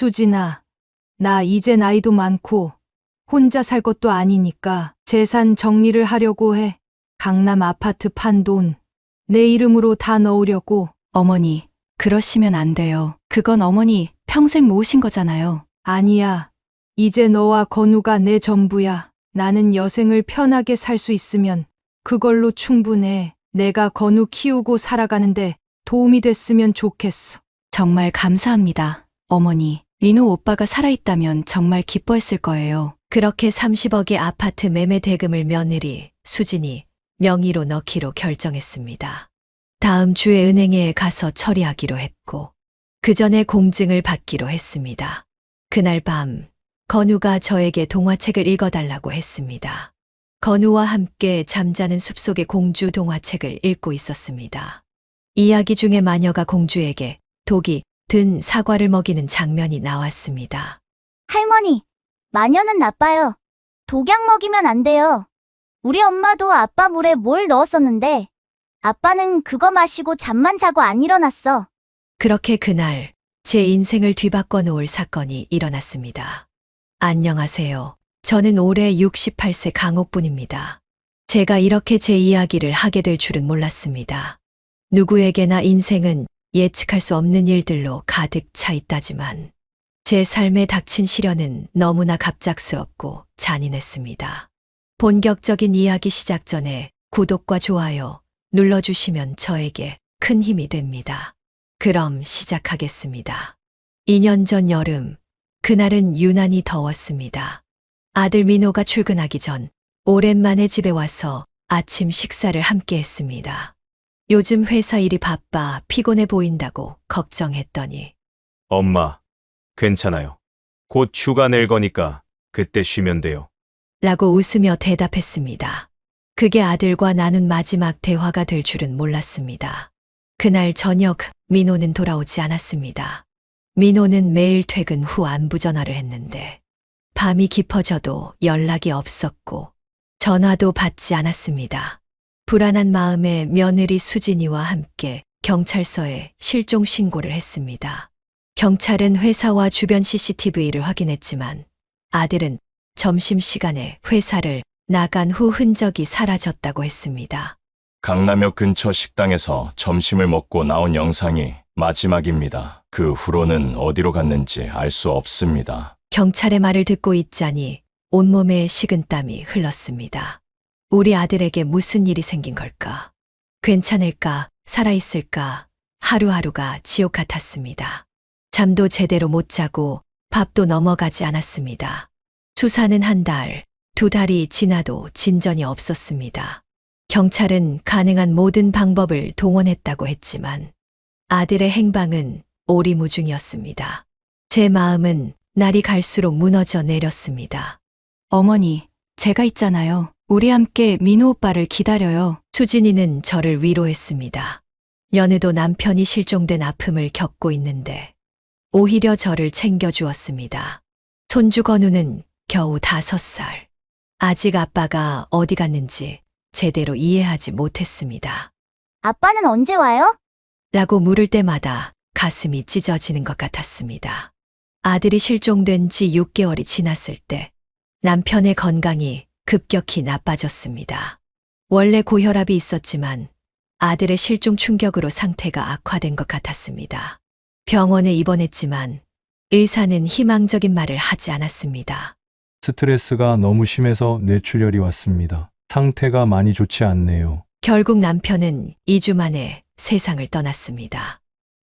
수진아, 나 이제 나이도 많고 혼자 살 것도 아니니까 재산 정리를 하려고 해. 강남 아파트 판 돈 내 이름으로 다 넣으려고. 어머니, 그러시면 안 돼요. 그건 어머니 평생 모으신 거잖아요. 아니야. 이제 너와 건우가 내 전부야. 나는 여생을 편하게 살 수 있으면 그걸로 충분해. 내가 건우 키우고 살아가는데 도움이 됐으면 좋겠어. 정말 감사합니다. 어머니, 민호 오빠가 살아있다면 정말 기뻐했을 거예요. 그렇게 30억의 아파트 매매 대금을 며느리 수진이 명의로 넣기로 결정했습니다. 다음 주에 은행에 가서 처리하기로 했고, 그 전에 공증을 받기로 했습니다. 그날 밤, 건우가 저에게 동화책을 읽어달라고 했습니다. 건우와 함께 잠자는 숲속의 공주 동화책을 읽고 있었습니다. 이야기 중에 마녀가 공주에게 독이 든 사과를 먹이는 장면이 나왔습니다. 할머니, 마녀는 나빠요. 독약 먹이면 안 돼요. 우리 엄마도 아빠 물에 뭘 넣었었는데 아빠는 그거 마시고 잠만 자고 안 일어났어. 그렇게 그날 제 인생을 뒤바꿔 놓을 사건이 일어났습니다. 안녕하세요. 저는 올해 68세 강옥분입니다. 제가 이렇게 제 이야기를 하게 될 줄은 몰랐습니다. 누구에게나 인생은 예측할 수 없는 일들로 가득 차 있다지만 제 삶에 닥친 시련은 너무나 갑작스럽고 잔인했습니다. 본격적인 이야기 시작 전에 구독과 좋아요 눌러주시면 저에게 큰 힘이 됩니다. 그럼 시작하겠습니다. 2년 전 여름, 그날은 유난히 더웠습니다. 아들 민호가 출근하기 전 오랜만에 집에 와서 아침 식사를 함께 했습니다. 요즘 회사 일이 바빠 피곤해 보인다고 걱정했더니 엄마, 괜찮아요. 곧 휴가 낼 거니까 그때 쉬면 돼요. 라고 웃으며 대답했습니다. 그게 아들과 나눈 마지막 대화가 될 줄은 몰랐습니다. 그날 저녁 민호는 돌아오지 않았습니다. 민호는 매일 퇴근 후 안부 전화를 했는데 밤이 깊어져도 연락이 없었고 전화도 받지 않았습니다. 불안한 마음에 며느리 수진이와 함께 경찰서에 실종 신고를 했습니다. 경찰은 회사와 주변 CCTV를 확인했지만 아들은 점심시간에 회사를 나간 후 흔적이 사라졌다고 했습니다. 강남역 근처 식당에서 점심을 먹고 나온 영상이 마지막입니다. 그 후로는 어디로 갔는지 알 수 없습니다. 경찰의 말을 듣고 있자니 온몸에 식은땀이 흘렀습니다. 우리 아들에게 무슨 일이 생긴 걸까? 괜찮을까? 살아있을까? 하루하루가 지옥 같았습니다. 잠도 제대로 못 자고 밥도 넘어가지 않았습니다. 수사는 한 달, 두 달이 지나도 진전이 없었습니다. 경찰은 가능한 모든 방법을 동원했다고 했지만 아들의 행방은 오리무중이었습니다. 제 마음은 날이 갈수록 무너져 내렸습니다. 어머니, 제가 있잖아요. 우리 함께 민호 오빠를 기다려요. 수진이는 저를 위로했습니다. 여느도 남편이 실종된 아픔을 겪고 있는데 오히려 저를 챙겨주었습니다. 손주 건우는 겨우 5살. 아직 아빠가 어디 갔는지 제대로 이해하지 못했습니다. 아빠는 언제 와요? 라고 물을 때마다 가슴이 찢어지는 것 같았습니다. 아들이 실종된 지 6개월이 지났을 때 남편의 건강이 급격히 나빠졌습니다. 원래 고혈압이 있었지만 아들의 실종 충격으로 상태가 악화된 것 같았습니다. 병원에 입원했지만 의사는 희망적인 말을 하지 않았습니다. 스트레스가 너무 심해서 뇌출혈이 왔습니다. 상태가 많이 좋지 않네요. 결국 남편은 2주 만에 세상을 떠났습니다.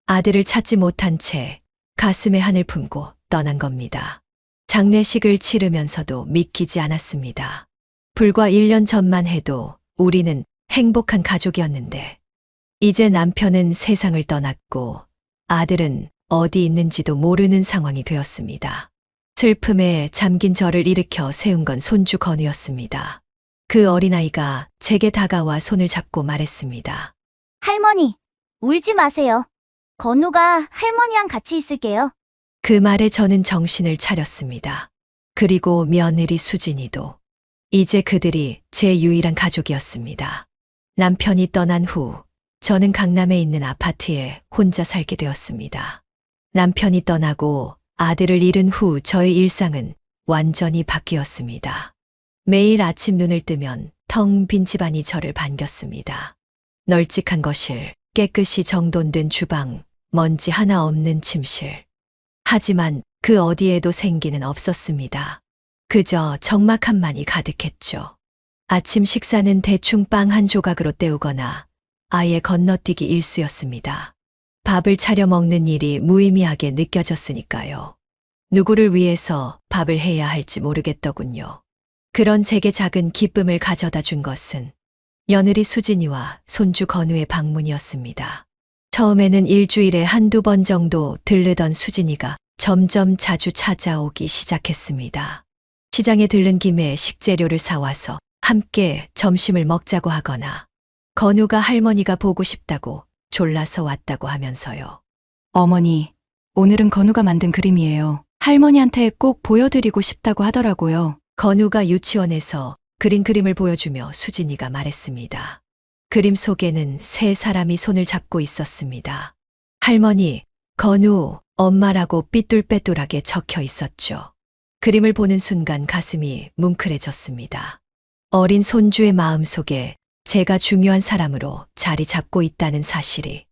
아들을 찾지 못한 채 가슴에 한을 품고 떠난 겁니다. 장례식을 치르면서도 믿기지 않았습니다. 불과 1년 전만 해도 우리는 행복한 가족이었는데 이제 남편은 세상을 떠났고 아들은 어디 있는지도 모르는 상황이 되었습니다. 슬픔에 잠긴 저를 일으켜 세운 건 손주 건우였습니다. 그 어린아이가 제게 다가와 손을 잡고 말했습니다. 할머니, 울지 마세요. 건우가 할머니랑 같이 있을게요. 그 말에 저는 정신을 차렸습니다. 그리고 며느리 수진이도. 이제 그들이 제 유일한 가족이었습니다. 남편이 떠난 후 저는 강남에 있는 아파트에 혼자 살게 되었습니다. 남편이 떠나고 아들을 잃은 후 저의 일상은 완전히 바뀌었습니다. 매일 아침 눈을 뜨면 텅 빈 집안이 저를 반겼습니다. 널찍한 거실, 깨끗이 정돈된 주방, 먼지 하나 없는 침실. 하지만 그 어디에도 생기는 없었습니다. 그저 적막함만이 가득했죠. 아침 식사는 대충 빵 한 조각으로 때우거나 아예 건너뛰기 일쑤였습니다. 밥을 차려 먹는 일이 무의미하게 느껴졌으니까요. 누구를 위해서 밥을 해야 할지 모르겠더군요. 그런 제게 작은 기쁨을 가져다 준 것은 며느리 수진이와 손주 건우의 방문이었습니다. 처음에는 일주일에 한두 번 정도 들르던 수진이가 점점 자주 찾아오기 시작했습니다. 시장에 들른 김에 식재료를 사와서 함께 점심을 먹자고 하거나 건우가 할머니가 보고 싶다고 졸라서 왔다고 하면서요. 어머니, 오늘은 건우가 만든 그림이에요. 할머니한테 꼭 보여드리고 싶다고 하더라고요. 건우가 유치원에서 그린 그림을 보여주며 수진이가 말했습니다. 그림 속에는 세 사람이 손을 잡고 있었습니다. 할머니, 건우, 엄마라고 삐뚤빼뚤하게 적혀 있었죠. 그림을 보는 순간 가슴이 뭉클해졌습니다. 어린 손주의 마음속에 제가 중요한 사람으로 자리 잡고 있다는 사실이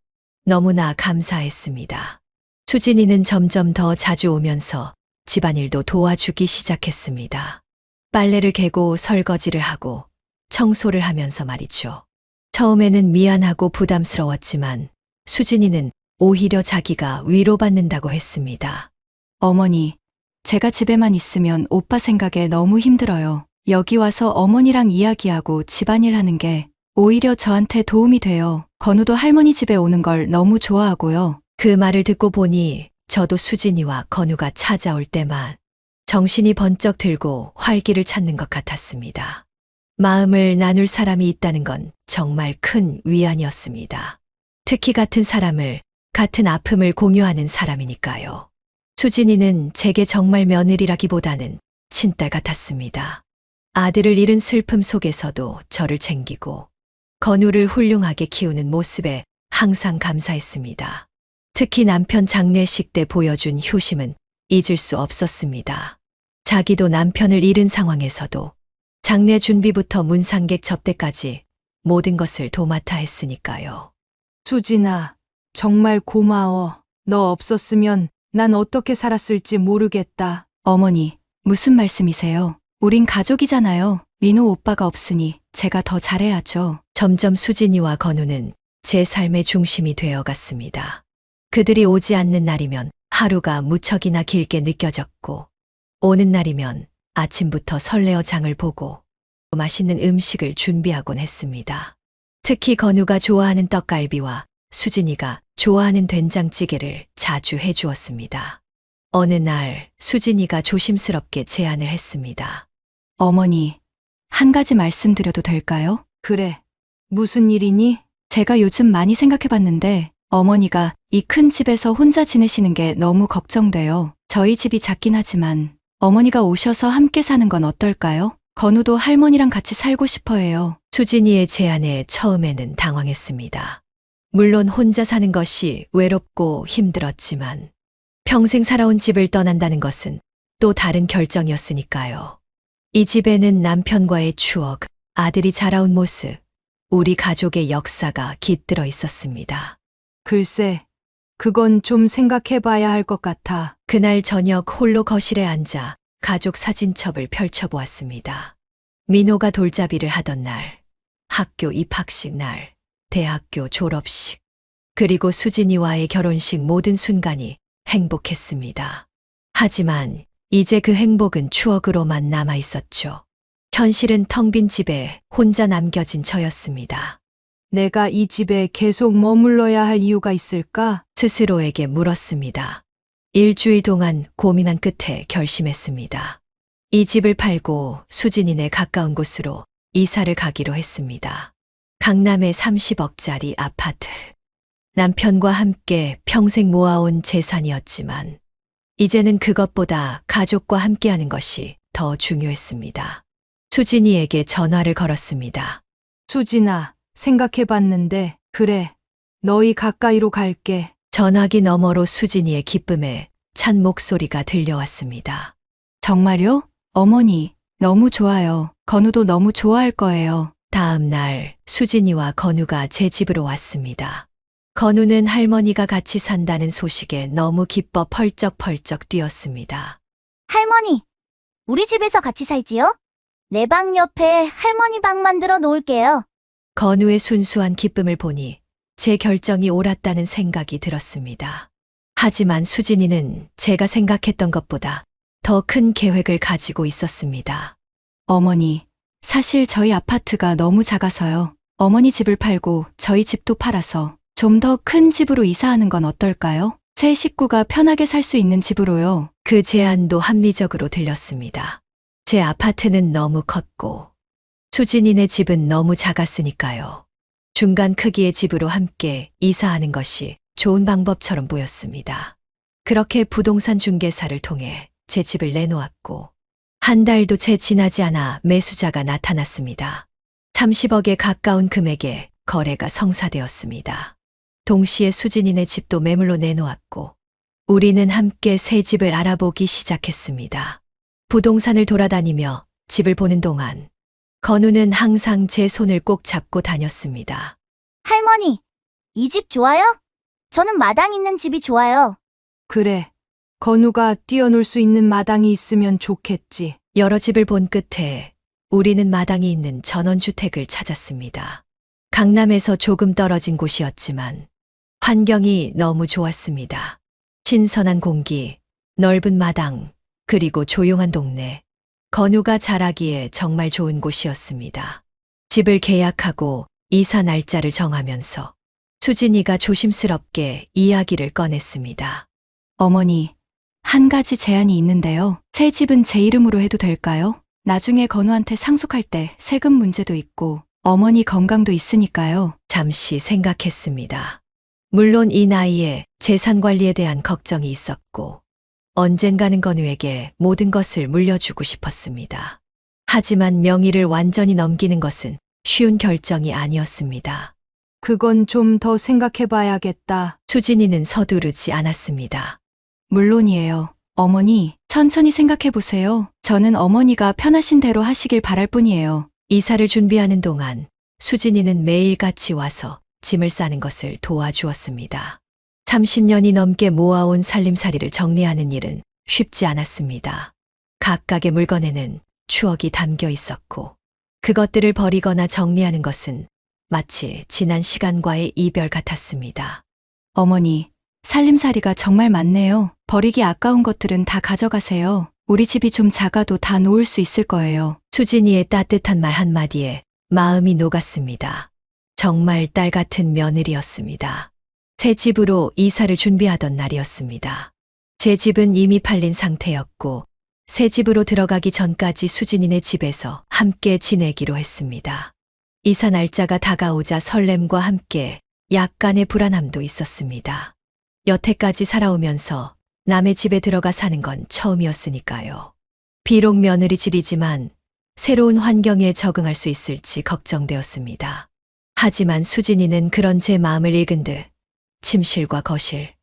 너무나 감사했습니다. 수진이는 점점 더 자주 오면서 집안일도 도와주기 시작했습니다. 빨래를 개고 설거지를 하고 청소를 하면서 말이죠. 처음에는 미안하고 부담스러웠지만 수진이는 오히려 자기가 위로받는다고 했습니다. 어머니, 제가 집에만 있으면 오빠 생각에 너무 힘들어요. 여기 와서 어머니랑 이야기하고 집안일 하는 게 오히려 저한테 도움이 돼요. 건우도 할머니 집에 오는 걸 너무 좋아하고요. 그 말을 듣고 보니 저도 수진이와 건우가 찾아올 때만 정신이 번쩍 들고 활기를 찾는 것 같았습니다. 마음을 나눌 사람이 있다는 건 정말 큰 위안이었습니다. 특히 같은 사람을, 같은 아픔을 공유하는 사람이니까요. 수진이는 제게 정말 며느리라기보다는 친딸 같았습니다. 아들을 잃은 슬픔 속에서도 저를 챙기고 건우를 훌륭하게 키우는 모습에 항상 감사했습니다. 특히 남편 장례식 때 보여준 효심은 잊을 수 없었습니다. 자기도 남편을 잃은 상황에서도 장례 준비부터 문상객 접대까지 모든 것을 도맡아 했으니까요. 수진아, 정말 고마워. 너 없었으면 난 어떻게 살았을지 모르겠다. 어머니, 무슨 말씀이세요? 우린 가족이잖아요. 민호 오빠가 없으니 제가 더 잘해야죠. 점점 수진이와 건우는 제 삶의 중심이 되어갔습니다. 그들이 오지 않는 날이면 하루가 무척이나 길게 느껴졌고, 오는 날이면 아침부터 설레어 장을 보고 맛있는 음식을 준비하곤 했습니다. 특히 건우가 좋아하는 떡갈비와 수진이가 좋아하는 된장찌개를 자주 해주었습니다. 어느 날 수진이가 조심스럽게 제안을 했습니다. 어머니, 한 가지 말씀드려도 될까요? 그래. 무슨 일이니? 제가 요즘 많이 생각해봤는데 어머니가 이 큰 집에서 혼자 지내시는 게 너무 걱정돼요. 저희 집이 작긴 하지만 어머니가 오셔서 함께 사는 건 어떨까요? 건우도 할머니랑 같이 살고 싶어 해요. 수진이의 제안에 처음에는 당황했습니다. 물론 혼자 사는 것이 외롭고 힘들었지만 평생 살아온 집을 떠난다는 것은 또 다른 결정이었으니까요. 이 집에는 남편과의 추억, 아들이 자라온 모습, 우리 가족의 역사가 깃들어 있었습니다. 글쎄, 그건 좀 생각해봐야 할 것 같아. 그날 저녁 홀로 거실에 앉아 가족 사진첩을 펼쳐보았습니다. 민호가 돌잡이를 하던 날, 학교 입학식 날, 대학교 졸업식, 그리고 수진이와의 결혼식 모든 순간이 행복했습니다. 하지만 이제 그 행복은 추억으로만 남아 있었죠. 현실은 텅 빈 집에 혼자 남겨진 저였습니다. 내가 이 집에 계속 머물러야 할 이유가 있을까? 스스로에게 물었습니다. 일주일 동안 고민한 끝에 결심했습니다. 이 집을 팔고 수진이네 가까운 곳으로 이사를 가기로 했습니다. 강남의 30억짜리 아파트. 남편과 함께 평생 모아온 재산이었지만 이제는 그것보다 가족과 함께하는 것이 더 중요했습니다. 수진이에게 전화를 걸었습니다. 수진아, 생각해봤는데, 그래. 너희 가까이로 갈게. 전화기 너머로 수진이의 기쁨에 찬 목소리가 들려왔습니다. 정말요? 어머니, 너무 좋아요. 건우도 너무 좋아할 거예요. 다음 날 수진이와 건우가 제 집으로 왔습니다. 건우는 할머니가 같이 산다는 소식에 너무 기뻐 펄쩍펄쩍 뛰었습니다. 할머니, 우리 집에서 같이 살지요? 내 방 옆에 할머니 방 만들어 놓을게요. 건우의 순수한 기쁨을 보니 제 결정이 옳았다는 생각이 들었습니다. 하지만 수진이는 제가 생각했던 것보다 더 큰 계획을 가지고 있었습니다. 어머니, 사실 저희 아파트가 너무 작아서요. 어머니 집을 팔고 저희 집도 팔아서 좀 더 큰 집으로 이사하는 건 어떨까요? 새 식구가 편하게 살 수 있는 집으로요. 그 제안도 합리적으로 들렸습니다. 제 아파트는 너무 컸고 수진이네 집은 너무 작았으니까요. 중간 크기의 집으로 함께 이사하는 것이 좋은 방법처럼 보였습니다. 그렇게 부동산 중개사를 통해 제 집을 내놓았고 한 달도 채 지나지 않아 매수자가 나타났습니다. 30억에 가까운 금액에 거래가 성사되었습니다. 동시에 수진이네 집도 매물로 내놓았고 우리는 함께 새 집을 알아보기 시작했습니다. 부동산을 돌아다니며 집을 보는 동안 건우는 항상 제 손을 꼭 잡고 다녔습니다. 할머니, 이 집 좋아요? 저는 마당 있는 집이 좋아요. 그래. 건우가 뛰어놀 수 있는 마당이 있으면 좋겠지. 여러 집을 본 끝에 우리는 마당이 있는 전원주택을 찾았습니다. 강남에서 조금 떨어진 곳이었지만 환경이 너무 좋았습니다. 신선한 공기, 넓은 마당, 그리고 조용한 동네. 건우가 자라기에 정말 좋은 곳이었습니다. 집을 계약하고 이사 날짜를 정하면서 수진이가 조심스럽게 이야기를 꺼냈습니다. 어머니, 한 가지 제안이 있는데요. 새 집은 제 이름으로 해도 될까요? 나중에 건우한테 상속할 때 세금 문제도 있고 어머니 건강도 있으니까요. 잠시 생각했습니다. 물론 이 나이에 재산 관리에 대한 걱정이 있었고 언젠가는 건우에게 모든 것을 물려주고 싶었습니다. 하지만 명의를 완전히 넘기는 것은 쉬운 결정이 아니었습니다. 그건 좀 더 생각해 봐야겠다. 수진이는 서두르지 않았습니다. 물론이에요. 어머니, 천천히 생각해 보세요. 저는 어머니가 편하신 대로 하시길 바랄 뿐이에요. 이사를 준비하는 동안 수진이는 매일같이 와서 짐을 싸는 것을 도와주었습니다. 30년이 넘게 모아온 살림살이를 정리하는 일은 쉽지 않았습니다. 각각의 물건에는 추억이 담겨 있었고 그것들을 버리거나 정리하는 것은 마치 지난 시간과의 이별 같았습니다. 어머니, 살림살이가 정말 많네요. 버리기 아까운 것들은 다 가져가세요. 우리 집이 좀 작아도 다 놓을 수 있을 거예요. 수진이의 따뜻한 말 한마디에 마음이 녹았습니다. 정말 딸 같은 며느리였습니다. 새 집으로 이사를 준비하던 날이었습니다. 제 집은 이미 팔린 상태였고 새 집으로 들어가기 전까지 수진이네 집에서 함께 지내기로 했습니다. 이사 날짜가 다가오자 설렘과 함께 약간의 불안함도 있었습니다. 여태까지 살아오면서 남의 집에 들어가 사는 건 처음이었으니까요. 비록 며느리 집이지만 새로운 환경에 적응할 수 있을지 걱정되었습니다. 하지만 수진이는 그런 제 마음을 읽은 듯 침실과 거실,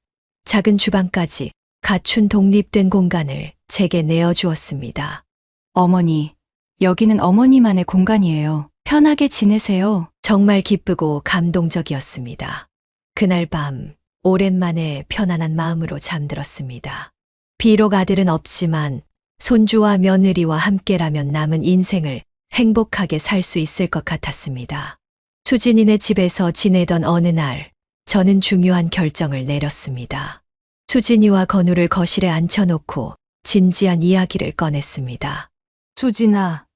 작은 주방까지 갖춘 독립된 공간을 제게 내어주었습니다. 어머니, 여기는 어머니만의 공간이에요. 편하게 지내세요. 정말 기쁘고 감동적이었습니다. 그날 밤 오랜만에 편안한 마음으로 잠들었습니다. 비록 아들은 없지만 손주와 며느리와 함께라면 남은 인생을 행복하게 살 수 있을 것 같았습니다. 수진이네 집에서 지내던 어느 날 저는 중요한 결정을 내렸습니다. 수진이와 건우를 거실에 앉혀놓고 진지한 이야기를 꺼냈습니다. 수진아,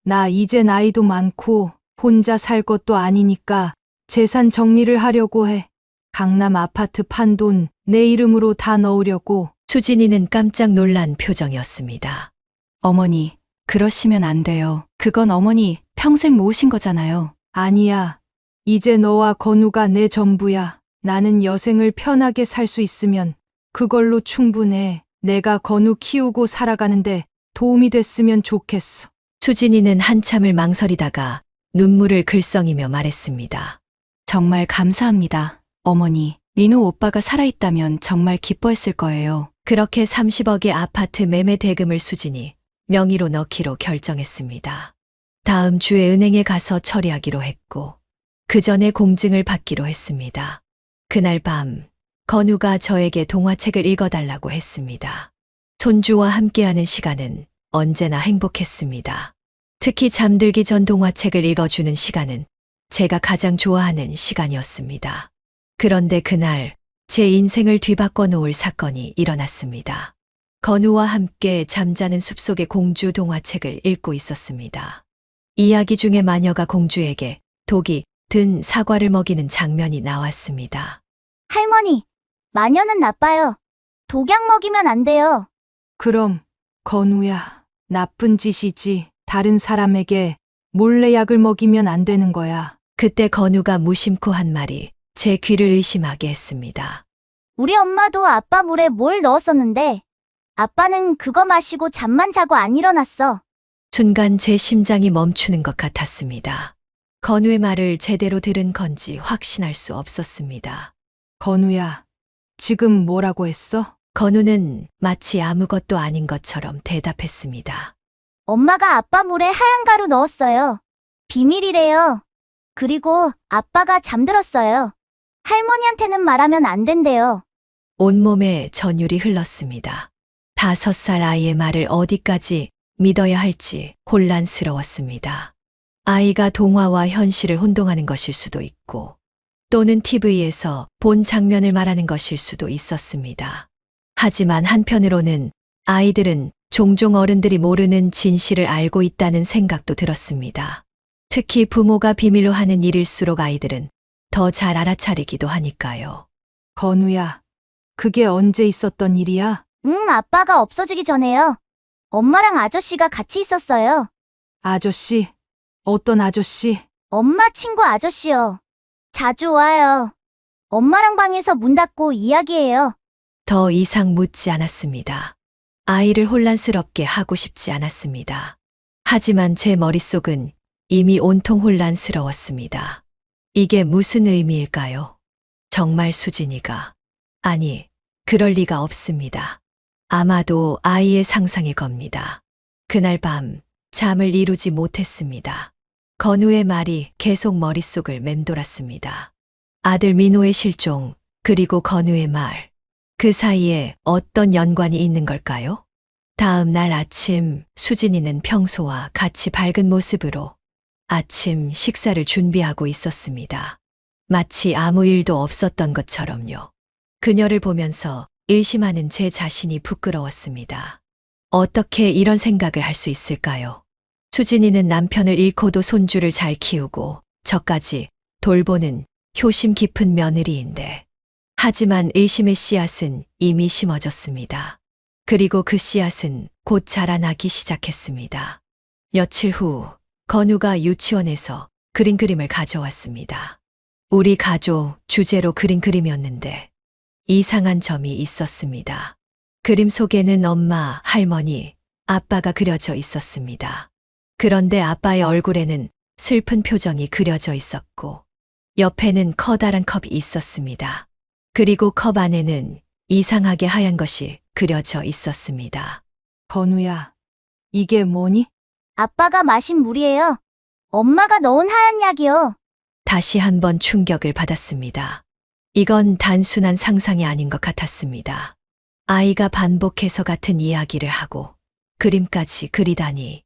나 이제 나이도 많고 혼자 살 것도 아니니까 재산 정리를 하려고 해. 강남 아파트 판 돈 내 이름으로 다 넣으려고. 수진이는 깜짝 놀란 표정이었습니다. 어머니, 그러시면 안 돼요. 그건 어머니 평생 모으신 거잖아요. 아니야. 이제 너와 건우가 내 전부야. 나는 여생을 편하게 살 수 있으면 그걸로 충분해. 내가 건우 키우고 살아가는데 도움이 됐으면 좋겠어. 수진이는 한참을 망설이다가 눈물을 글썽이며 말했습니다. 정말 감사합니다. 어머니, 민호 오빠가 살아있다면 정말 기뻐했을 거예요. 그렇게 30억의 아파트 매매 대금을 수진이 명의로 넣기로 결정했습니다. 다음 주에 은행에 가서 처리하기로 했고, 그 전에 공증을 받기로 했습니다. 그날 밤, 건우가 저에게 동화책을 읽어달라고 했습니다. 손주와 함께하는 시간은 언제나 행복했습니다. 특히 잠들기 전 동화책을 읽어주는 시간은 제가 가장 좋아하는 시간이었습니다. 그런데 그날 제 인생을 뒤바꿔 놓을 사건이 일어났습니다. 건우와 함께 잠자는 숲속의 공주 동화책을 읽고 있었습니다. 이야기 중에 마녀가 공주에게 독이 든 사과를 먹이는 장면이 나왔습니다. 할머니, 마녀는 나빠요. 독약 먹이면 안 돼요. 그럼, 건우야, 나쁜 짓이지. 다른 사람에게 몰래 약을 먹이면 안 되는 거야. 그때 건우가 무심코 한 말이 제 귀를 의심하게 했습니다. 우리 엄마도 아빠 물에 뭘 넣었었는데, 아빠는 그거 마시고 잠만 자고 안 일어났어. 순간 제 심장이 멈추는 것 같았습니다. 건우의 말을 제대로 들은 건지 확신할 수 없었습니다. 건우야, 지금 뭐라고 했어? 건우는 마치 아무것도 아닌 것처럼 대답했습니다. 엄마가 아빠 물에 하얀 가루 넣었어요. 비밀이래요. 그리고 아빠가 잠들었어요. 할머니한테는 말하면 안 된대요. 온몸에 전율이 흘렀습니다. 5살 아이의 말을 어디까지 믿어야 할지 혼란스러웠습니다. 아이가 동화와 현실을 혼동하는 것일 수도 있고, 또는 TV에서 본 장면을 말하는 것일 수도 있었습니다. 하지만 한편으로는 아이들은 종종 어른들이 모르는 진실을 알고 있다는 생각도 들었습니다. 특히 부모가 비밀로 하는 일일수록 아이들은 더 잘 알아차리기도 하니까요. 건우야, 그게 언제 있었던 일이야? 아빠가 없어지기 전에요. 엄마랑 아저씨가 같이 있었어요. 아저씨? 어떤 아저씨? 엄마 친구 아저씨요. 자주 와요. 엄마랑 방에서 문 닫고 이야기해요. 더 이상 묻지 않았습니다. 아이를 혼란스럽게 하고 싶지 않았습니다. 하지만 제 머릿속은 이미 온통 혼란스러웠습니다. 이게 무슨 의미일까요? 정말 수진이가, 아니, 그럴 리가 없습니다. 아마도 아이의 상상일 겁니다. 그날 밤 잠을 이루지 못했습니다. 건우의 말이 계속 머릿속을 맴돌았습니다. 아들 민호의 실종, 그리고 건우의 말. 그 사이에 어떤 연관이 있는 걸까요? 다음 날 아침, 수진이는 평소와 같이 밝은 모습으로 아침 식사를 준비하고 있었습니다. 마치 아무 일도 없었던 것처럼요. 그녀를 보면서 의심하는 제 자신이 부끄러웠습니다. 어떻게 이런 생각을 할 수 있을까요? 수진이는 남편을 잃고도 손주를 잘 키우고 저까지 돌보는 효심 깊은 며느리인데, 하지만 의심의 씨앗은 이미 심어졌습니다. 그리고 그 씨앗은 곧 자라나기 시작했습니다. 며칠 후 건우가 유치원에서 그린 그림을 가져왔습니다. 우리 가족 주제로 그린 그림이었는데 이상한 점이 있었습니다. 그림 속에는 엄마, 할머니, 아빠가 그려져 있었습니다. 그런데 아빠의 얼굴에는 슬픈 표정이 그려져 있었고, 옆에는 커다란 컵이 있었습니다. 그리고 컵 안에는 이상하게 하얀 것이 그려져 있었습니다. 건우야, 이게 뭐니? 아빠가 마신 물이에요. 엄마가 넣은 하얀 약이요. 다시 한번 충격을 받았습니다. 이건 단순한 상상이 아닌 것 같았습니다. 아이가 반복해서 같은 이야기를 하고 그림까지 그리다니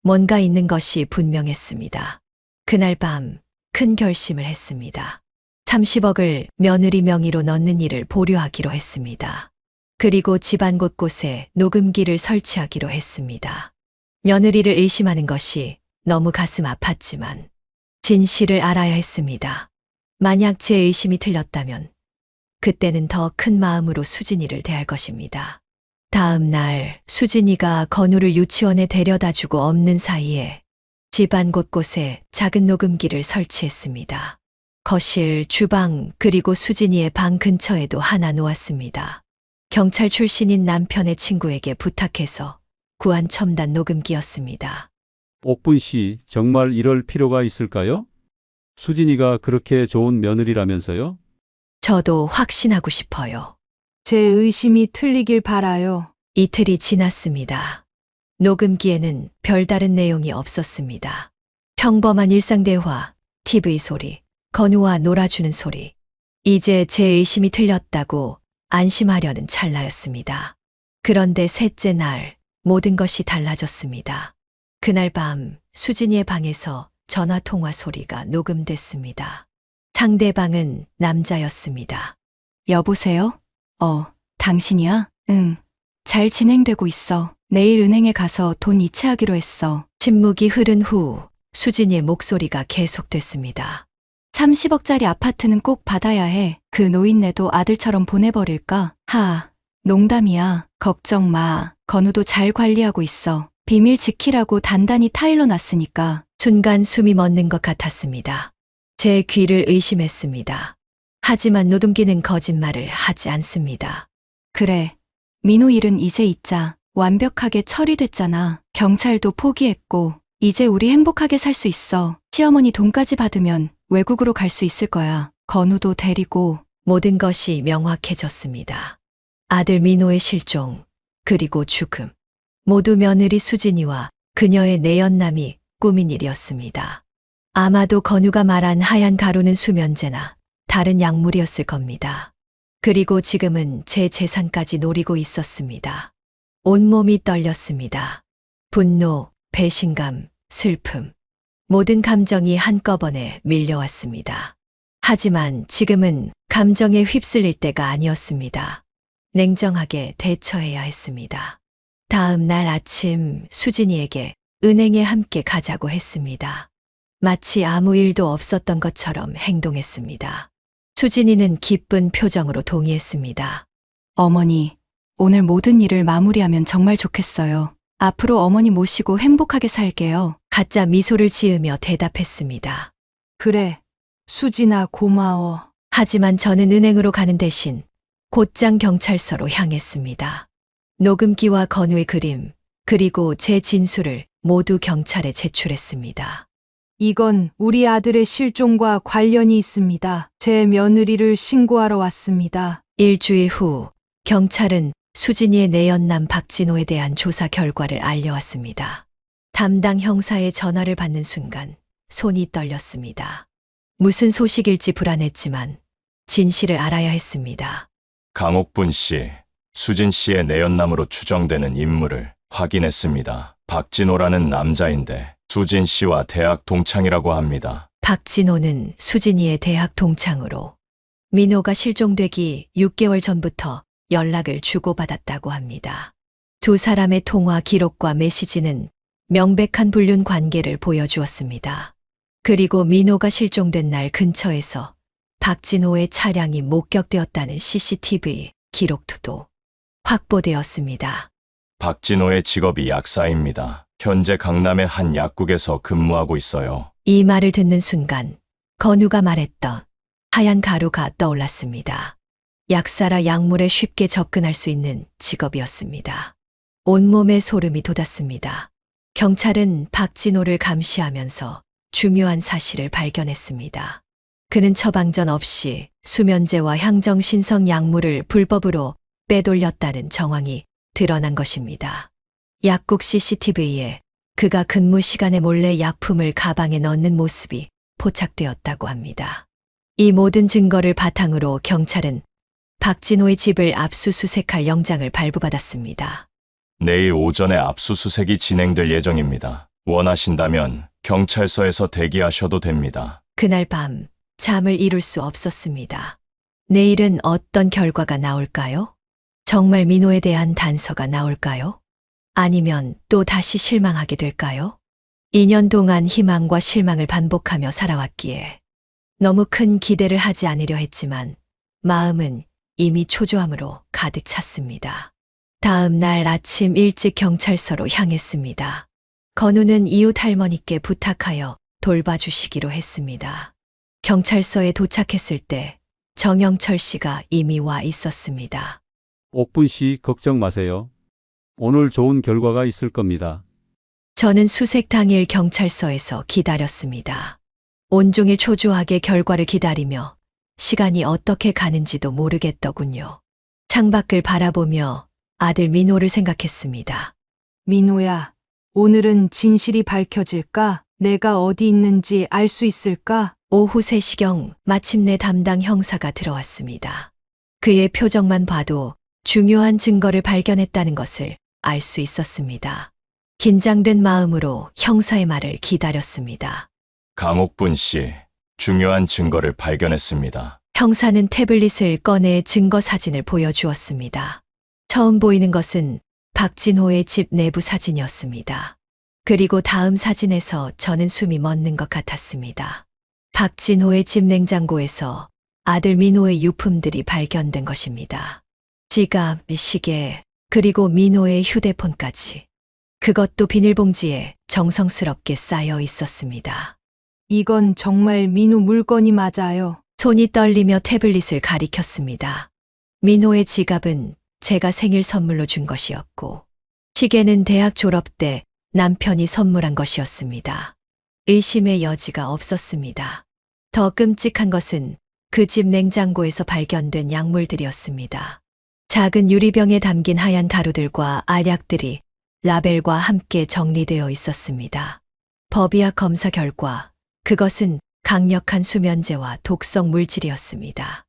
뭔가 있는 것이 분명했습니다. 그날 밤 큰 결심을 했습니다. 30억을 며느리 명의로 넣는 일을 보류하기로 했습니다. 그리고 집안 곳곳에 녹음기를 설치하기로 했습니다. 며느리를 의심하는 것이 너무 가슴 아팠지만 진실을 알아야 했습니다. 만약 제 의심이 틀렸다면 그때는 더 큰 마음으로 수진이를 대할 것입니다. 다음 날 수진이가 건우를 유치원에 데려다 주고 없는 사이에 집안 곳곳에 작은 녹음기를 설치했습니다. 거실, 주방, 그리고 수진이의 방 근처에도 하나 놓았습니다. 경찰 출신인 남편의 친구에게 부탁해서 구한 첨단 녹음기였습니다. 옥분 씨, 정말 이럴 필요가 있을까요? 수진이가 그렇게 좋은 며느리라면서요? 저도 확신하고 싶어요. 제 의심이 틀리길 바라요. 이틀이 지났습니다. 녹음기에는 별다른 내용이 없었습니다. 평범한 일상대화, TV 소리, 건우와 놀아주는 소리. 이제 제 의심이 틀렸다고 안심하려는 찰나였습니다. 그런데 셋째 날 모든 것이 달라졌습니다. 그날 밤 수진이의 방에서 전화 통화 소리가 녹음됐습니다. 상대방은 남자였습니다. 여보세요? 당신이야? 응. 잘 진행되고 있어. 내일 은행에 가서 돈 이체하기로 했어. 침묵이 흐른 후 수진이의 목소리가 계속됐습니다. 30억짜리 아파트는 꼭 받아야 해. 그 노인네도 아들처럼 보내버릴까? 농담이야. 걱정 마. 건우도 잘 관리하고 있어. 비밀 지키라고 단단히 타일러 놨으니까. 순간 숨이 멎는 것 같았습니다. 제 귀를 의심했습니다. 하지만 노동기는 거짓말을 하지 않습니다. 그래. 민호 일은 이제 잊자. 완벽하게 처리됐잖아. 경찰도 포기했고, 이제 우리 행복하게 살 수 있어. 시어머니 돈까지 받으면 외국으로 갈 수 있을 거야. 건우도 데리고. 모든 것이 명확해졌습니다. 아들 민호의 실종, 그리고 죽음. 모두 며느리 수진이와 그녀의 내연남이 꾸민 일이었습니다. 아마도 건우가 말한 하얀 가루는 수면제나 다른 약물이었을 겁니다. 그리고 지금은 제 재산까지 노리고 있었습니다. 온몸이 떨렸습니다. 분노, 배신감, 슬픔. 모든 감정이 한꺼번에 밀려왔습니다. 하지만 지금은 감정에 휩쓸릴 때가 아니었습니다. 냉정하게 대처해야 했습니다. 다음 날 아침 수진이에게 은행에 함께 가자고 했습니다. 마치 아무 일도 없었던 것처럼 행동했습니다. 수진이는 기쁜 표정으로 동의했습니다. 어머니, 오늘 모든 일을 마무리하면 정말 좋겠어요. 앞으로 어머니 모시고 행복하게 살게요. 가짜 미소를 지으며 대답했습니다. 그래. 수진아, 고마워. 하지만 저는 은행으로 가는 대신 곧장 경찰서로 향했습니다. 녹음기와 건우의 그림, 그리고 제 진술을 모두 경찰에 제출했습니다. 이건 우리 아들의 실종과 관련이 있습니다. 제 며느리를 신고하러 왔습니다. 일주일 후 경찰은 수진이의 내연남 박진호에 대한 조사 결과를 알려왔습니다. 담당 형사의 전화를 받는 순간 손이 떨렸습니다. 무슨 소식일지 불안했지만 진실을 알아야 했습니다. 강옥분 씨, 수진 씨의 내연남으로 추정되는 인물을 확인했습니다. 박진호라는 남자인데 수진 씨와 대학 동창이라고 합니다. 박진호는 수진이의 대학 동창으로 민호가 실종되기 6개월 전부터 연락을 주고받았다고 합니다. 두 사람의 통화 기록과 메시지는 명백한 불륜 관계를 보여주었습니다. 그리고 민호가 실종된 날 근처에서 박진호의 차량이 목격되었다는 CCTV 기록도 확보되었습니다. 박진호의 직업이 약사입니다. 현재 강남의 한 약국에서 근무하고 있어요. 이 말을 듣는 순간 건우가 말했던 하얀 가루가 떠올랐습니다. 약사라 약물에 쉽게 접근할 수 있는 직업이었습니다. 온몸에 소름이 돋았습니다. 경찰은 박진호를 감시하면서 중요한 사실을 발견했습니다. 그는 처방전 없이 수면제와 향정신성 약물을 불법으로 빼돌렸다는 정황이 드러난 것입니다. 약국 CCTV에 그가 근무 시간에 몰래 약품을 가방에 넣는 모습이 포착되었다고 합니다. 이 모든 증거를 바탕으로 경찰은 박진호의 집을 압수수색할 영장을 발부받았습니다. 내일 오전에 압수수색이 진행될 예정입니다. 원하신다면 경찰서에서 대기하셔도 됩니다. 그날 밤 잠을 이룰 수 없었습니다. 내일은 어떤 결과가 나올까요? 정말 민호에 대한 단서가 나올까요? 아니면 또 다시 실망하게 될까요? 2년 동안 희망과 실망을 반복하며 살아왔기에 너무 큰 기대를 하지 않으려 했지만 마음은 이미 초조함으로 가득 찼습니다. 다음 날 아침 일찍 경찰서로 향했습니다. 건우는 이웃 할머니께 부탁하여 돌봐주시기로 했습니다. 경찰서에 도착했을 때 정영철 씨가 이미 와 있었습니다. 옥분 씨 걱정 마세요. 오늘 좋은 결과가 있을 겁니다. 저는 수색 당일 경찰서에서 기다렸습니다. 온종일 초조하게 결과를 기다리며 시간이 어떻게 가는지도 모르겠더군요. 창밖을 바라보며 아들 민호를 생각했습니다. 민호야, 오늘은 진실이 밝혀질까? 내가 어디 있는지 알 수 있을까? 오후 3시경 마침내 담당 형사가 들어왔습니다. 그의 표정만 봐도 중요한 증거를 발견했다는 것을 알 수 있었습니다. 긴장된 마음으로 형사의 말을 기다렸습니다. 강옥분 씨, 중요한 증거를 발견했습니다. 형사는 태블릿을 꺼내 증거 사진을 보여주었습니다. 처음 보이는 것은 박진호의 집 내부 사진이었습니다. 그리고 다음 사진에서 저는 숨이 멎는 것 같았습니다. 박진호의 집 냉장고에서 아들 민호의 유품들이 발견된 것입니다. 지갑, 시계, 그리고 민호의 휴대폰까지. 그것도 비닐봉지에 정성스럽게 쌓여 있었습니다. 이건 정말 민호 물건이 맞아요. 손이 떨리며 태블릿을 가리켰습니다. 민호의 지갑은 제가 생일 선물로 준 것이었고, 시계는 대학 졸업 때 남편이 선물한 것이었습니다. 의심의 여지가 없었습니다. 더 끔찍한 것은 그 집 냉장고에서 발견된 약물들이었습니다. 작은 유리병에 담긴 하얀 가루들과 알약들이 라벨과 함께 정리되어 있었습니다. 법의학 검사 결과 그것은 강력한 수면제와 독성 물질이었습니다.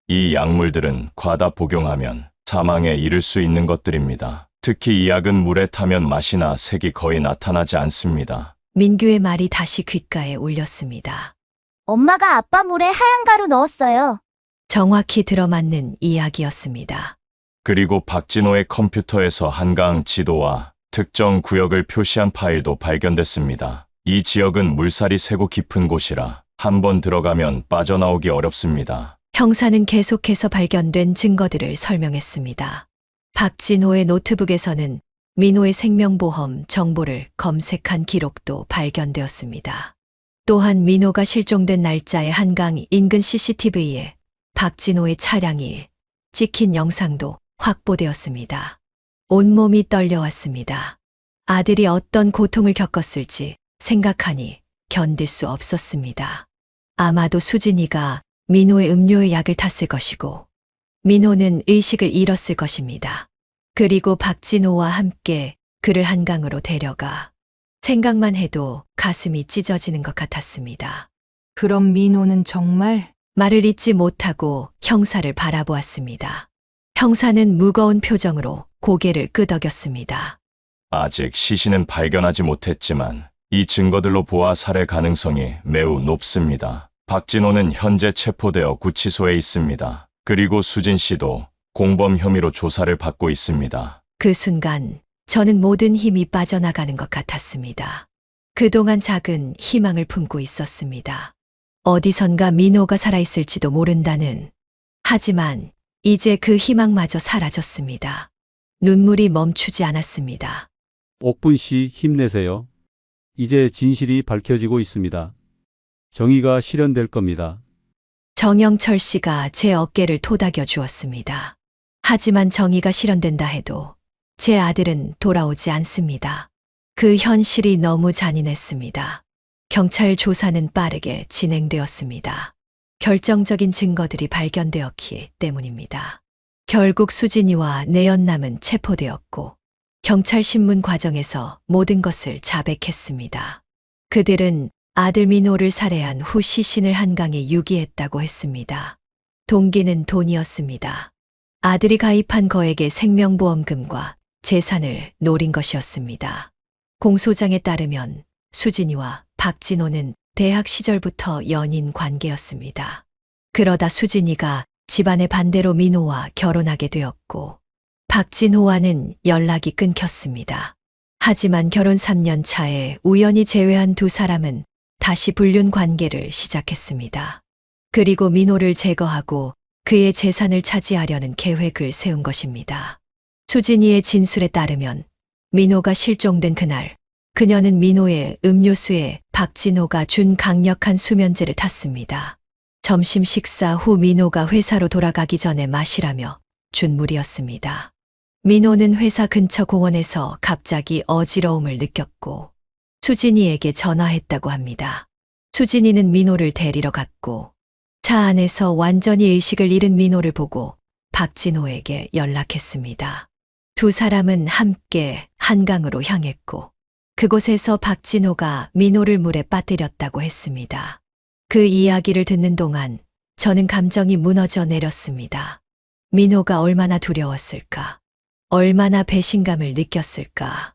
이 약물들은 과다 복용하면 사망에 이를 수 있는 것들입니다. 특히 이 약은 물에 타면 맛이나 색이 거의 나타나지 않습니다. 민규의 말이 다시 귓가에 울렸습니다. 엄마가 아빠 물에 하얀 가루 넣었어요. 정확히 들어맞는 이야기였습니다. 그리고 박진호의 컴퓨터에서 한강 지도와 특정 구역을 표시한 파일도 발견됐습니다. 이 지역은 물살이 새고 깊은 곳이라 한번 들어가면 빠져나오기 어렵습니다. 형사는 계속해서 발견된 증거들을 설명했습니다. 박진호의 노트북에서는 민호의 생명보험 정보를 검색한 기록도 발견되었습니다. 또한 민호가 실종된 날짜의 한강 인근 CCTV에 박진호의 차량이 찍힌 영상도 확보되었습니다. 온몸이 떨려왔습니다. 아들이 어떤 고통을 겪었을지 생각하니 견딜 수 없었습니다. 아마도 수진이가 민호의 음료의 약을 탔을 것이고, 민호는 의식을 잃었을 것입니다. 그리고 박진호와 함께 그를 한강으로 데려가 생각만 해도 가슴이 찢어지는 것 같았습니다. 그럼 민호는 정말 말을 잇지 못하고 형사를 바라보았습니다. 형사는 무거운 표정으로 고개를 끄덕였습니다. 아직 시신은 발견하지 못했지만 이 증거들로 보아 살해 가능성이 매우 높습니다. 박진호는 현재 체포되어 구치소에 있습니다. 그리고 수진 씨도 공범 혐의로 조사를 받고 있습니다. 그 순간 저는 모든 힘이 빠져나가는 것 같았습니다. 그동안 작은 희망을 품고 있었습니다. 어디선가 민호가 살아있을지도 모른다는. 하지만 이제 그 희망마저 사라졌습니다. 눈물이 멈추지 않았습니다. 옥분 씨 힘내세요. 이제 진실이 밝혀지고 있습니다. 정의가 실현될 겁니다. 정영철 씨가 제 어깨를 토닥여 주었습니다. 하지만 정의가 실현된다 해도 제 아들은 돌아오지 않습니다. 그 현실이 너무 잔인했습니다. 경찰 조사는 빠르게 진행되었습니다. 결정적인 증거들이 발견되었기 때문입니다. 결국 수진이와 내연남은 체포되었고, 경찰 신문 과정에서 모든 것을 자백했습니다. 그들은 아들 민호를 살해한 후 시신을 한강에 유기했다고 했습니다. 동기는 돈이었습니다. 아들이 가입한 거액의 생명보험금과 재산을 노린 것이었습니다. 공소장에 따르면 수진이와 박진호는 대학 시절부터 연인 관계였습니다. 그러다 수진이가 집안의 반대로 민호와 결혼하게 되었고, 박진호와는 연락이 끊겼습니다. 하지만 결혼 3년 차에 우연히 재회한 두 사람은 다시 불륜 관계를 시작했습니다. 그리고 민호를 제거하고 그의 재산을 차지하려는 계획을 세운 것입니다. 수진이의 진술에 따르면 민호가 실종된 그날, 그녀는 민호의 음료수에 박진호가 준 강력한 수면제를 탔습니다. 점심 식사 후 민호가 회사로 돌아가기 전에 마시라며 준 물이었습니다. 민호는 회사 근처 공원에서 갑자기 어지러움을 느꼈고 수진이에게 전화했다고 합니다. 수진이는 민호를 데리러 갔고 차 안에서 완전히 의식을 잃은 민호를 보고 박진호에게 연락했습니다. 두 사람은 함께 한강으로 향했고 그곳에서 박진호가 민호를 물에 빠뜨렸다고 했습니다. 그 이야기를 듣는 동안 저는 감정이 무너져 내렸습니다. 민호가 얼마나 두려웠을까? 얼마나 배신감을 느꼈을까?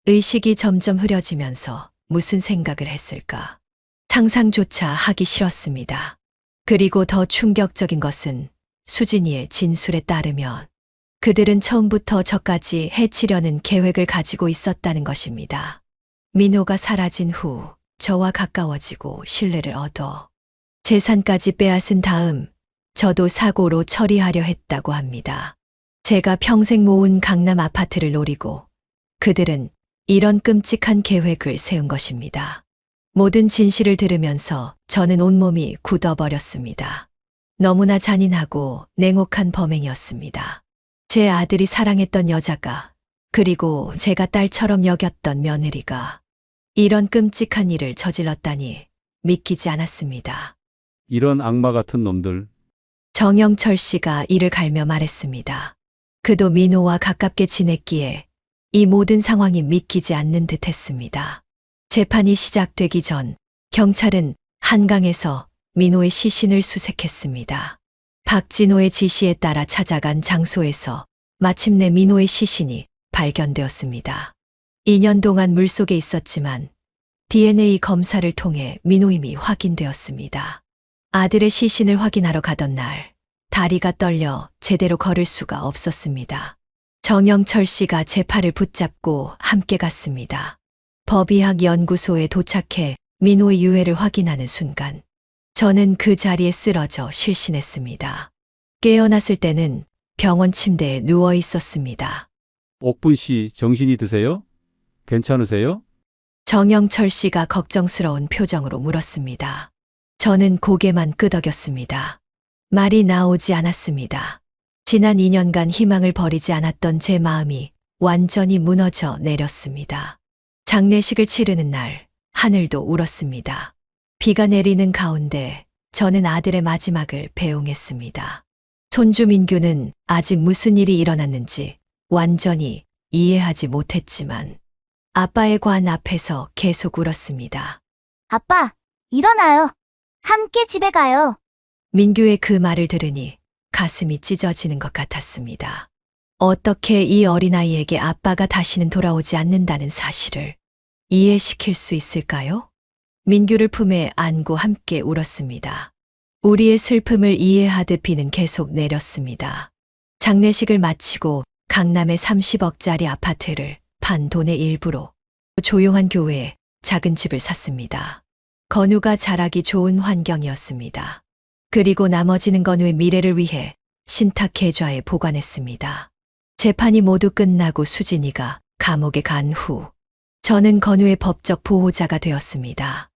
의식이 점점 흐려지면서 무슨 생각을 했을까? 상상조차 하기 싫었습니다. 그리고 더 충격적인 것은 수진이의 진술에 따르면 그들은 처음부터 저까지 해치려는 계획을 가지고 있었다는 것입니다. 민호가 사라진 후 저와 가까워지고 신뢰를 얻어 재산까지 빼앗은 다음 저도 사고로 처리하려 했다고 합니다. 제가 평생 모은 강남 아파트를 노리고 그들은 이런 끔찍한 계획을 세운 것입니다. 모든 진실을 들으면서 저는 온몸이 굳어버렸습니다. 너무나 잔인하고 냉혹한 범행이었습니다. 제 아들이 사랑했던 여자가, 그리고 제가 딸처럼 여겼던 며느리가 이런 끔찍한 일을 저질렀다니 믿기지 않았습니다. 이런 악마 같은 놈들. 정영철 씨가 이를 갈며 말했습니다. 그도 민호와 가깝게 지냈기에 이 모든 상황이 믿기지 않는 듯 했습니다. 재판이 시작되기 전 경찰은 한강에서 민호의 시신을 수색했습니다. 박진호의 지시에 따라 찾아간 장소에서 마침내 민호의 시신이 발견되었습니다. 2년 동안 물속에 있었지만 DNA 검사를 통해 민호임이 확인되었습니다. 아들의 시신을 확인하러 가던 날 다리가 떨려 제대로 걸을 수가 없었습니다. 정영철 씨가 제 팔을 붙잡고 함께 갔습니다. 법의학 연구소에 도착해 민호의 유해를 확인하는 순간 저는 그 자리에 쓰러져 실신했습니다. 깨어났을 때는 병원 침대에 누워 있었습니다. 옥분 씨 정신이 드세요? 괜찮으세요? 정영철 씨가 걱정스러운 표정으로 물었습니다. 저는 고개만 끄덕였습니다. 말이 나오지 않았습니다. 지난 2년간 희망을 버리지 않았던 제 마음이 완전히 무너져 내렸습니다. 장례식을 치르는 날 하늘도 울었습니다. 비가 내리는 가운데 저는 아들의 마지막을 배웅했습니다. 손주 민규는 아직 무슨 일이 일어났는지 완전히 이해하지 못했지만 아빠의 관 앞에서 계속 울었습니다. 아빠, 일어나요. 함께 집에 가요. 민규의 그 말을 들으니 가슴이 찢어지는 것 같았습니다. 어떻게 이 어린아이에게 아빠가 다시는 돌아오지 않는다는 사실을 이해시킬 수 있을까요? 민규를 품에 안고 함께 울었습니다. 우리의 슬픔을 이해하듯 비는 계속 내렸습니다. 장례식을 마치고 강남의 30억짜리 아파트를 판 돈의 일부로 조용한 교회에 작은 집을 샀습니다. 건우가 자라기 좋은 환경이었습니다. 그리고 나머지는 건우의 미래를 위해 신탁 계좌에 보관했습니다. 재판이 모두 끝나고 수진이가 감옥에 간 후 저는 건우의 법적 보호자가 되었습니다.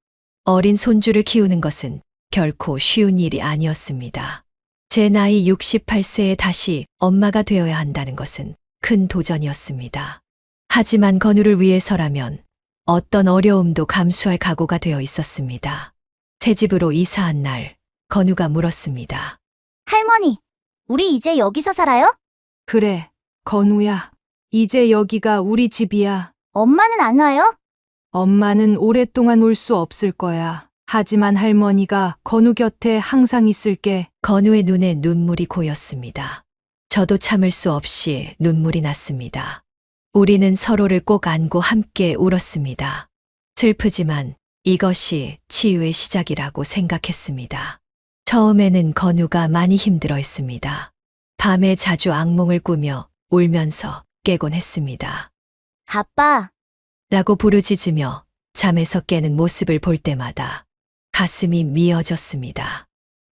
어린 손주를 키우는 것은 결코 쉬운 일이 아니었습니다. 제 나이 68세에 다시 엄마가 되어야 한다는 것은 큰 도전이었습니다. 하지만 건우를 위해서라면 어떤 어려움도 감수할 각오가 되어 있었습니다. 새 집으로 이사한 날 건우가 물었습니다. 할머니, 우리 이제 여기서 살아요? 그래, 건우야. 이제 여기가 우리 집이야. 엄마는 안 와요? 엄마는 오랫동안 올 수 없을 거야. 하지만 할머니가 건우 곁에 항상 있을게. 건우의 눈에 눈물이 고였습니다. 저도 참을 수 없이 눈물이 났습니다. 우리는 서로를 꼭 안고 함께 울었습니다. 슬프지만 이것이 치유의 시작이라고 생각했습니다. 처음에는 건우가 많이 힘들어 했습니다. 밤에 자주 악몽을 꾸며 울면서 깨곤 했습니다. 아빠, 라고 부르짖으며 잠에서 깨는 모습을 볼 때마다 가슴이 미어졌습니다.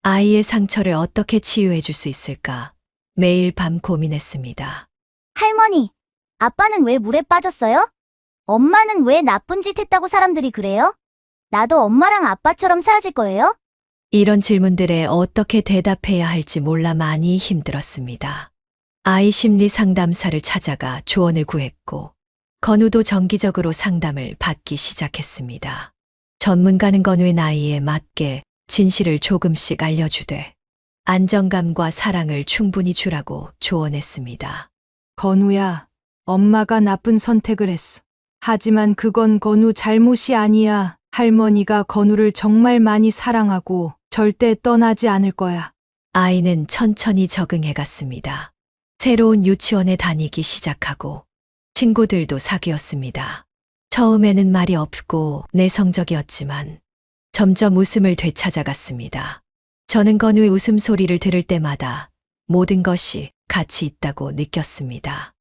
아이의 상처를 어떻게 치유해 줄 수 있을까 매일 밤 고민했습니다. 할머니, 아빠는 왜 물에 빠졌어요? 엄마는 왜 나쁜 짓 했다고 사람들이 그래요? 나도 엄마랑 아빠처럼 살아질 거예요? 이런 질문들에 어떻게 대답해야 할지 몰라 많이 힘들었습니다. 아이 심리 상담사를 찾아가 조언을 구했고 건우도 정기적으로 상담을 받기 시작했습니다. 전문가는 건우의 나이에 맞게 진실을 조금씩 알려주되 안정감과 사랑을 충분히 주라고 조언했습니다. 건우야, 엄마가 나쁜 선택을 했어. 하지만 그건 건우 잘못이 아니야. 할머니가 건우를 정말 많이 사랑하고 절대 떠나지 않을 거야. 아이는 천천히 적응해 갔습니다. 새로운 유치원에 다니기 시작하고 친구들도 사귀었습니다. 처음에는 말이 없고 내성적이었지만 점점 웃음을 되찾아갔습니다. 저는 건우의 웃음소리를 들을 때마다 모든 것이 가치 있다고 느꼈습니다.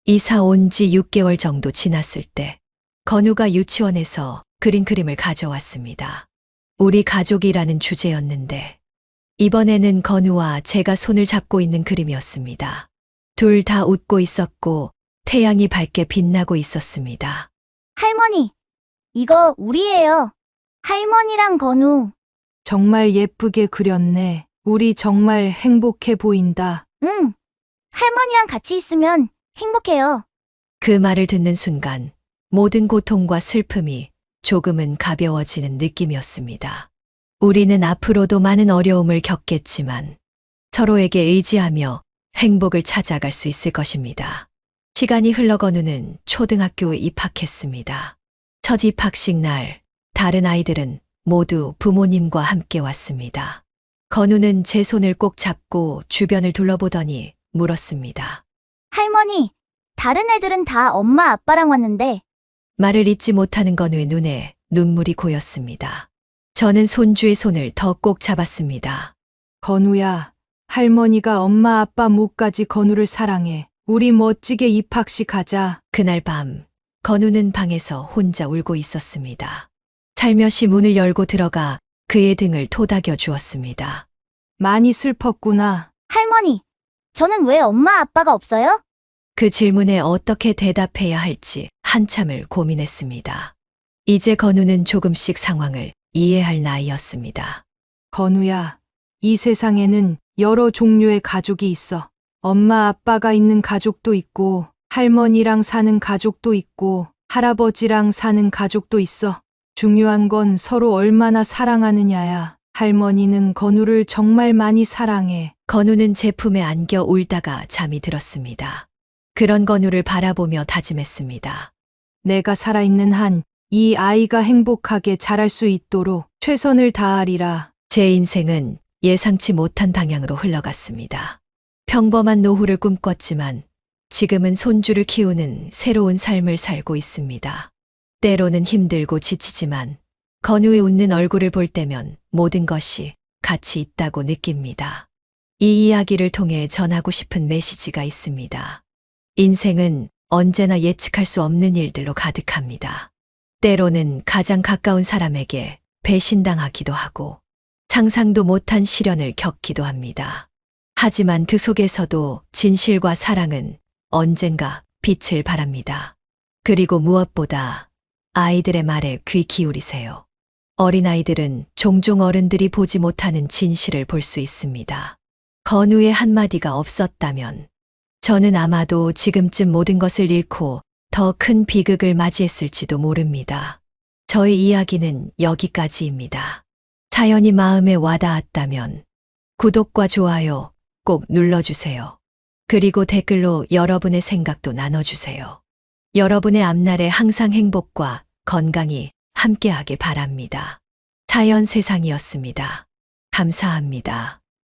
이사 온 지 6개월 정도 지났을 때 건우가 유치원에서 그린 그림을 가져왔습니다. 우리 가족이라는 주제였는데 이번에는 건우와 제가 손을 잡고 있는 그림이었습니다. 둘 다 웃고 있었고 태양이 밝게 빛나고 있었습니다. 할머니, 이거 우리예요. 할머니랑 건우. 정말 예쁘게 그렸네. 우리 정말 행복해 보인다. 응. 할머니랑 같이 있으면 행복해요. 그 말을 듣는 순간 모든 고통과 슬픔이 조금은 가벼워지는 느낌이었습니다. 우리는 앞으로도 많은 어려움을 겪겠지만 서로에게 의지하며 행복을 찾아갈 수 있을 것입니다. 시간이 흘러 건우는 초등학교에 입학했습니다. 첫 입학식 날, 다른 아이들은 모두 부모님과 함께 왔습니다. 건우는 제 손을 꼭 잡고 주변을 둘러보더니 물었습니다. 할머니, 다른 애들은 다 엄마 아빠랑 왔는데 말을 잇지 못하는 건우의 눈에 눈물이 고였습니다. 저는 손주의 손을 더 꼭 잡았습니다. 건우야, 할머니가 엄마 아빠 몫까지 건우를 사랑해. 우리 멋지게 입학식 하자. 그날 밤, 건우는 방에서 혼자 울고 있었습니다. 살며시 문을 열고 들어가 그의 등을 토닥여 주었습니다. 많이 슬펐구나. 할머니, 저는 왜 엄마 아빠가 없어요? 그 질문에 어떻게 대답해야 할지 한참을 고민했습니다. 이제 건우는 조금씩 상황을 이해할 나이였습니다. 건우야, 이 세상에는 여러 종류의 가족이 있어. 엄마 아빠가 있는 가족도 있고, 할머니랑 사는 가족도 있고, 할아버지랑 사는 가족도 있어. 중요한 건 서로 얼마나 사랑하느냐야. 할머니는 건우를 정말 많이 사랑해. 건우는 제 품에 안겨 울다가 잠이 들었습니다. 그런 건우를 바라보며 다짐했습니다. 내가 살아있는 한 이 아이가 행복하게 자랄 수 있도록 최선을 다하리라. 제 인생은 예상치 못한 방향으로 흘러갔습니다. 평범한 노후를 꿈꿨지만 지금은 손주를 키우는 새로운 삶을 살고 있습니다. 때로는 힘들고 지치지만 건우의 웃는 얼굴을 볼 때면 모든 것이 가치 있다고 느낍니다. 이 이야기를 통해 전하고 싶은 메시지가 있습니다. 인생은 언제나 예측할 수 없는 일들로 가득합니다. 때로는 가장 가까운 사람에게 배신당하기도 하고 상상도 못한 시련을 겪기도 합니다. 하지만 그 속에서도 진실과 사랑은 언젠가 빛을 발합니다. 그리고 무엇보다 아이들의 말에 귀 기울이세요. 어린아이들은 종종 어른들이 보지 못하는 진실을 볼 수 있습니다. 건우의 한마디가 없었다면 저는 아마도 지금쯤 모든 것을 잃고 더 큰 비극을 맞이했을지도 모릅니다. 저의 이야기는 여기까지입니다. 사연이 마음에 와닿았다면 구독과 좋아요 꼭 눌러주세요. 그리고 댓글로 여러분의 생각도 나눠주세요. 여러분의 앞날에 항상 행복과 건강이 함께하길 바랍니다. 사연 세상이었습니다. 감사합니다.